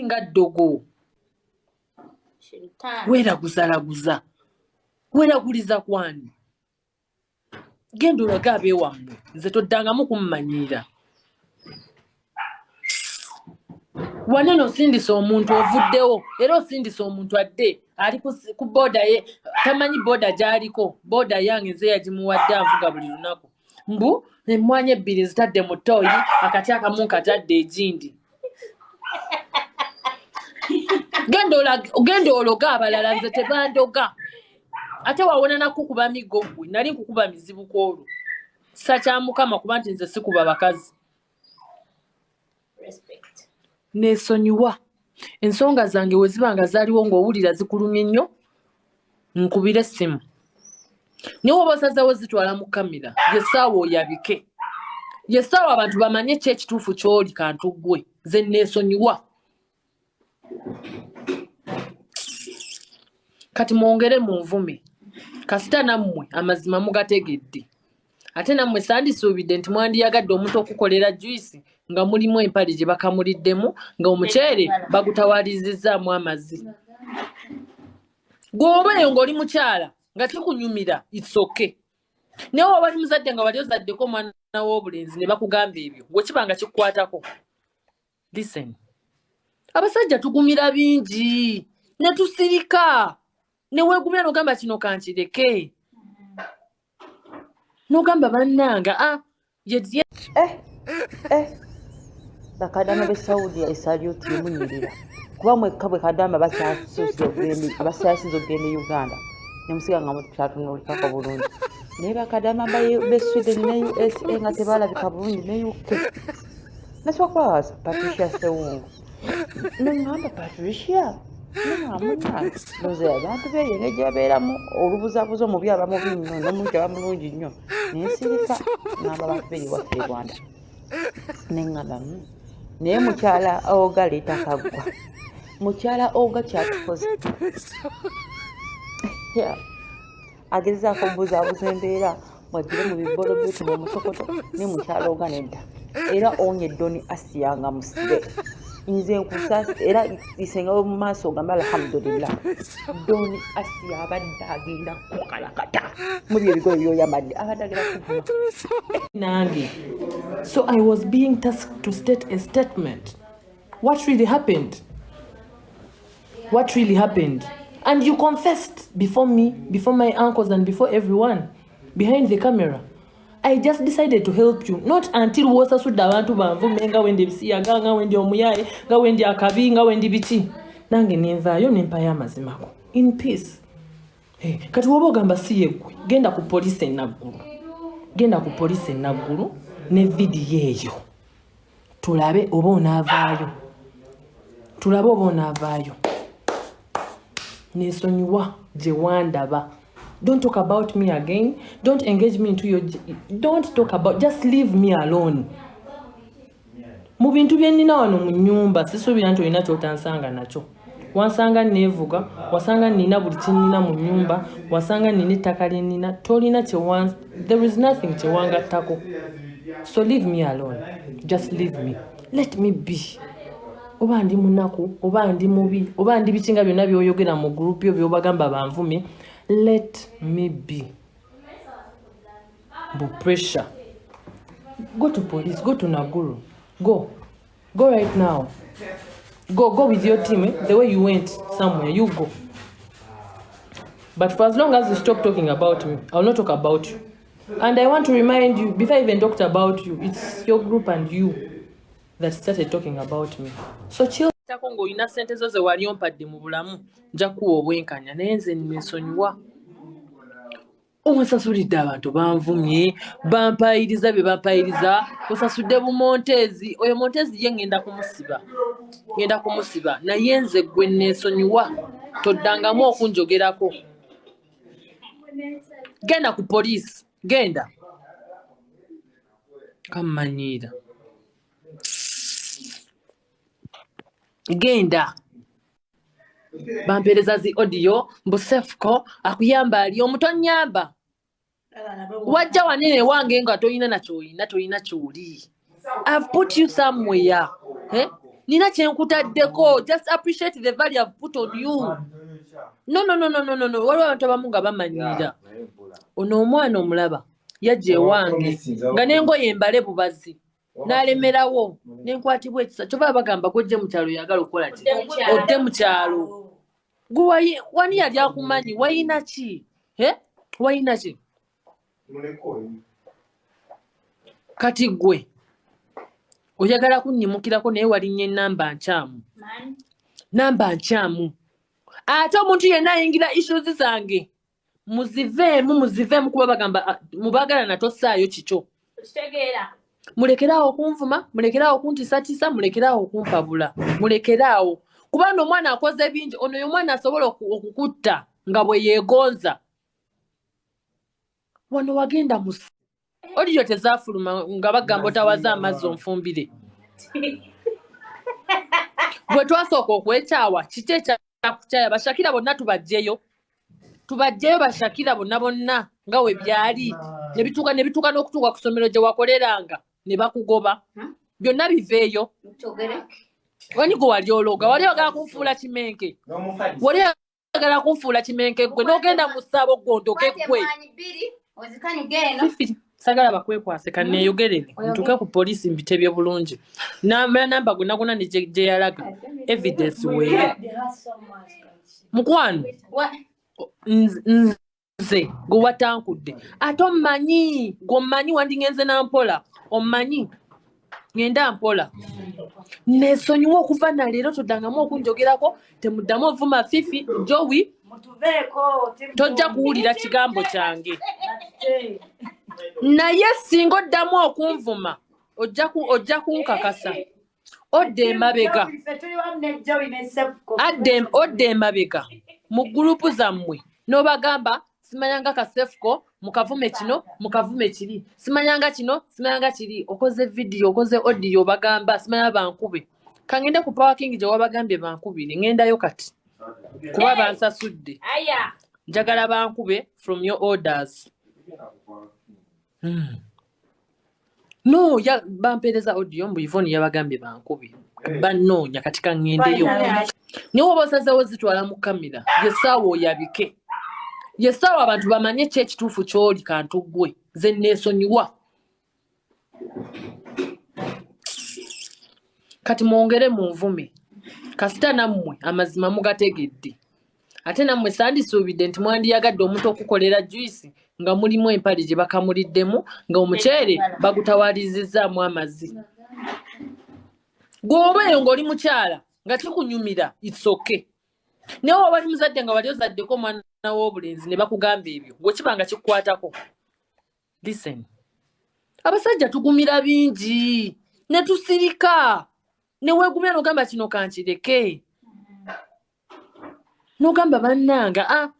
nga ddogo weeraguza weeraguliza kwani genda olaga abeewammwe nze toddangamu kummanyiira wanene osindisa omuntu ovuddewo era osindisa omuntu adde ali ku booda ye tamanyi booda gy'aliko booda yange nze yagimuwadde anvuga buli lunaku mbu emmwanyi ebbiri zitadde mu ttooyi akati akamu nkatadde egindi genda ologa abalala nze tebandoga ate wawona nakukuba migo gwe nali nkukuba mizibu kwolwo sakyamukama kuba nti nze sikuba bakazi neesonyiwa ensonga zange we zibanga zaaliwo ng'owulira zikulumye nnyo nkubira essimu niwe oba osazeewo zitwala mu kamera yesaawa oyabike yesaawa abantu bamanye ki ekituufu ky'oli kantu ggwe ze neesonyiwa kati mwongere mu nvume kasita nammwe amazima mugategedde ate nammwe sandisuubidde nti mwandiyagadde omuntu okukolera juice nga mulimu empale gye bakamuliddemu nga omuceere bagutawalizizzaamu amazzi gw'obeeyo ng'oli mukyala nga kikunyumira itsoke naye oba bali muzadde nga wali ozaddeko omwana w'obulenzi ne bakugamba ebyo gwe kiba nga kikukwatako listen abasajja tugumira bingi ne tusirika ne weegumira n'ogamba kino kankireke n'ogamba bannanga bakadama b'e Saudia esalyoti emunyirira kuba mwekka bwe kadama abasasinze okugenda e Uganda ne musiga nga mukyatunuulikako bulungi naye bakadama b'e Sweden ne USA nga tebaalabika bulungi ne UK nasokwawaza Patricia Sewungu neŋŋamba Patricia neŋŋamunnange loze abantu beeyenge gye babeeramu olubuzabuza omubi abamubi nnyo n'omuntu aba mulungi nnyo nensirika ŋŋamba abantu beri waffe e Rwanda neŋŋamba naye mukyala oga leeta kaggwa mukyala oga kyatukoze agezaako obuzaabuza embeera mwagire mu bibolobetu n'omusokoto ne mukyala oga nedda era onye Doni Asiya nga musibe nze nkusa era isengawo mu maaso ogamba alhamdulillah Doni Asiya abadde agenda kukalakata muri ebigoye byoyambadde abadde agenda kuvuma nange. So I was being tasked to state a statement. What really happened? What really happened? And you confessed before me, before my uncles and before everyone behind the camera. I just decided to help you, not until wosa suda abantu banvume nga wendi bisiyaga nga wendi omuyaye nga wendi akabi nga wendi biki nange nenvaayo nempaya amazimako in peace. Hey, kati woba ogamba siye gwe genda ku police enaggulu ne vidiyo eyo tulabe oba onaavaayo nesonyiwa gye wandaba. Don't talk about me again. Don't engage me into your... Don't talk about... Just leave me alone. Mu bintu bye nnina wano mu nnyumba sisuubira nti olina ky'otansanga nakyo. Wansanga neevuga, wasanga nnina buli kye nnina mu nnyumba, wasanga nnina ettaka lye nnina, tolina there is nothing kye wangattako. So leave me alone. Just leave me. Let me be. Oba ndi munaku, oba ndi mubi, oba ndi bikinga byonna by'oyogera mu group yo by'obagamba banvume. Let me be. But pressure. Go to police. Go to Naguru. Go. Go right now. Go with your team. The way you went somewhere, you go. But for as long as you stop talking about me, I will not talk about you. And I want to remind you, before I even talked about you, it's your group and you that started talking about me. So chill. Kongo ina sente zo ze wali ompadde mu bulamu nja kuwa obwenkanya naye nze nsonyiwa omusasulidde abantu banvumye bampayiriza bye bampayiriza osasudde bumontezi oyo montezi ye ngenda kumusiba naye nze gwe nsonyiwa toddangamu okunjogerako genda ku police genda kammanyiira genda bampereza zi audio mbu Cephcoh akuyamba ali omutonyamba wajja wanene wange nga toyina kyoli. I've put you somewhere Nina kyenkutaddeko. Just appreciate the value I've put on you. No. Waliwo abantu abamu nga bamanyira. Ono omwana omulaba yajja ewange nga n'engoye embale bubazi n'alemerawo n'enkwatibwa ekisa kyova bagamba gojje mu kyalo yagala okukola ki odde mu kyalo wani yali akumanyi wayina ki wayina ki kati gwe oyagala kunnyimukirako naye walinnya enamba nkyamu ate omuntu yenna ayingira issues zange muziveemu kuba bagamba mubagala natosaayo kikyo mulekeraawo okunvuma mulekeraawo okuntisatisa mulekeraawo okumpabula mulekeraawo kubanga omwana akoze bingi ono oyo omwana asobola okukutta nga bwe yeegonza wano wagenda musa oliyo tezaafuluma nga bagamba otawaza amazzi onfumbire bwe twasooka okwekyawa kiki ekyakukyaya bashakira bonna tubajjeyo bashakira bonna nga we byali ne bituuka n'okutuuka ku ssomero gye wakoleranga ne bakugoba byonna biveeyo wani gwe wali ologa wali oyagala kunfuula kimenke gwe n'ogenda mu ssaabo gondoke gwe sagala bakwekwase kanneeyogerere ntuuke ku poliisi mbitebye bulungi namba gonna ne gye yalaga evidence weere mukwano nze gwe watankudde ate omumanyi gw'omumanyi wandingenze nampola omumanyi ngenda mpola nesonyiwa okuva naleero toddangamu okunjogerako temuddamu ovuma Fifi Jowi tojja kuwulira kigambo kyange naye singa oddamu okunvuma ojja kunkakasa odda emabega mu gurupu zammwe n'obagamba simanyanga ka Cephcoh mukavume kino mukavume kiri simanyanga kino simanyanga kiri okoze video okoze audio bagamba simanya bankube kangende ku parking gye wabagambye bankubire ngendayo kati kuba bansasudde njagala bankube from your orders no bampeereza audio mbu Yvonne yabagambye bankube banoonya kati kangendeyo niwe oba osazeewo zitwala mu kamera yesaawa oyabike yesaawa abantu bamanye ki ekituufu ky'oli kantu gwe ze neesonyiwa kati mwongere munvume kasita nammwe amazima mugategedde ate nammwe sandisuubidde nti mwandiyagadde omuntu okukolera juice nga mulimu empale gye bakamuliddemu nga omuceere bagutawaalizizaamu amazzi gw'obeeyo ng'oli mukyala nga kikunyumira it's okay naye oba wali muzadde nga wali ozaddeko omwana w'obulenzi ne bakugamba ebyo gwekiba nga kikukwatako listen abasajja tugumira bingi ne tusirika ne weegumya n'ogamba kino kankireke n'ogamba bannanga